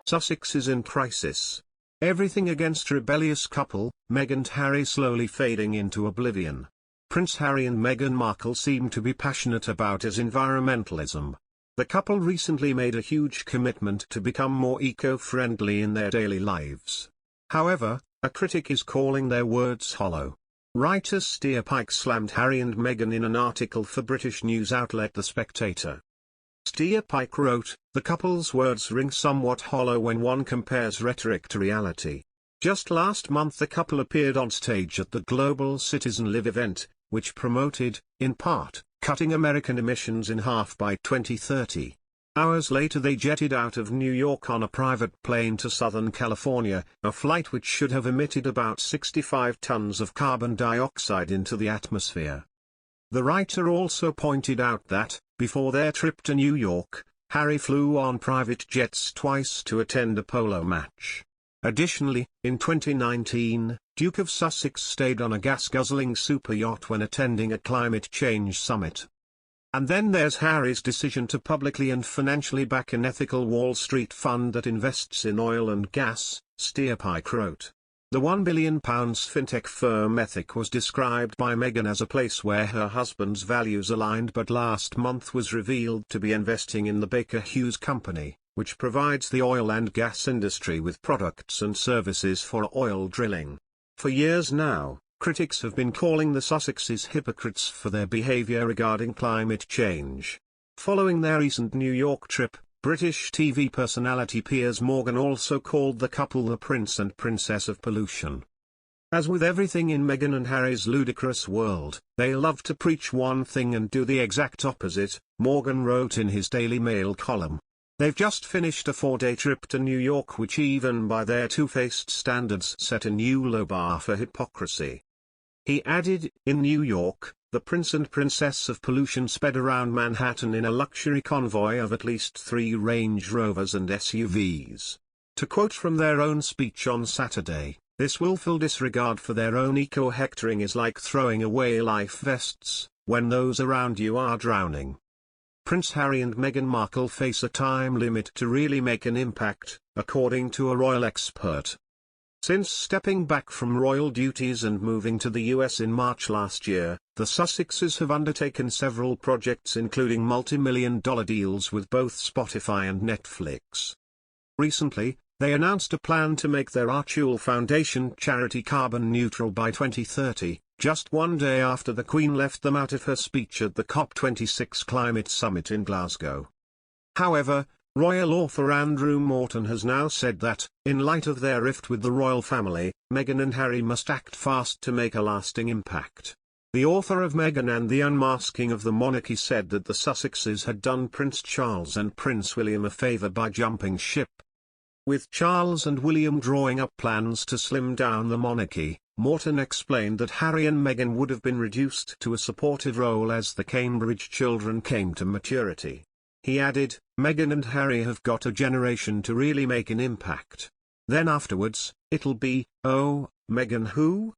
Sussex is in crisis. Everything against rebellious couple, Meghan and Harry slowly fading into oblivion. Prince Harry and Meghan Markle seem to be passionate about his environmentalism. The couple recently made a huge commitment to become more eco-friendly in their daily lives. However, a critic is calling their words hollow. Writer Stuart Pike slammed Harry and Meghan in an article for British news outlet The Spectator. Stuart Pike wrote, "The couple's words ring somewhat hollow when one compares rhetoric to reality." Just last month the couple appeared on stage at the Global Citizen Live event, which promoted, in part, cutting American emissions in half by 2030. Hours later they jetted out of New York on a private plane to Southern California, a flight which should have emitted about 65 tons of carbon dioxide into the atmosphere. The writer also pointed out that, before their trip to New York, Harry flew on private jets twice to attend a polo match. Additionally, in 2019, Duke of Sussex stayed on a gas-guzzling super yacht when attending a climate change summit. And then there's Harry's decision to publicly and financially back an ethical Wall Street fund that invests in oil and gas, Stuart Pike wrote. The £1 billion fintech firm Ethic was described by Meghan as a place where her husband's values aligned, but last month was revealed to be investing in the Baker Hughes company, which provides the oil and gas industry with products and services for oil drilling. For years now, critics have been calling the Sussexes hypocrites for their behavior regarding climate change. Following their recent New York trip, British TV personality Piers Morgan also called the couple the Prince and Princess of Pollution. As with everything in Meghan and Harry's ludicrous world, they love to preach one thing and do the exact opposite, Morgan wrote in his Daily Mail column. They've just finished a 4-day trip to New York, which even by their two-faced standards set a new low bar for hypocrisy. He added, in New York, the Prince and Princess of Pollution sped around Manhattan in a luxury convoy of at least 3 Range Rovers and SUVs. To quote from their own speech on Saturday, "This willful disregard for their own eco-hectoring is like throwing away life vests, when those around you are drowning." Prince Harry and Meghan Markle face a time limit to really make an impact, according to a royal expert. Since stepping back from royal duties and moving to the US in March last year, the Sussexes have undertaken several projects including multi-million-dollar deals with both Spotify and Netflix. Recently, they announced a plan to make their Archie Foundation charity carbon neutral by 2030, just one day after the Queen left them out of her speech at the COP26 climate summit in Glasgow. However, royal author Andrew Morton has now said that, in light of their rift with the royal family, Meghan and Harry must act fast to make a lasting impact. The author of Meghan and the Unmasking of the Monarchy said that the Sussexes had done Prince Charles and Prince William a favour by jumping ship. With Charles and William drawing up plans to slim down the monarchy, Morton explained that Harry and Meghan would have been reduced to a supportive role as the Cambridge children came to maturity. He added, "Meghan and Harry have got a generation to really make an impact. Then afterwards, it'll be, oh, Meghan who?"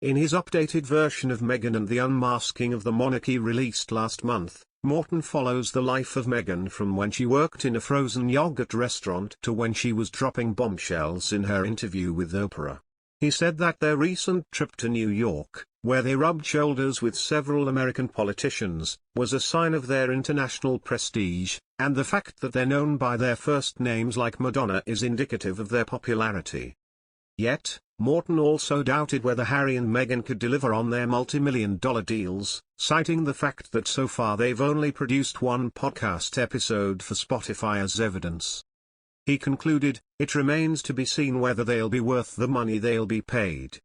In his updated version of Meghan and the Unmasking of the Monarchy released last month, Morton follows the life of Meghan from when she worked in a frozen yogurt restaurant to when she was dropping bombshells in her interview with Oprah. He said that their recent trip to New York, where they rubbed shoulders with several American politicians, was a sign of their international prestige, and the fact that they're known by their first names like Madonna is indicative of their popularity. Yet, Morton also doubted whether Harry and Meghan could deliver on their multi-million-dollar deals, citing the fact that so far they've only produced one podcast episode for Spotify as evidence. He concluded, "It remains to be seen whether they'll be worth the money they'll be paid."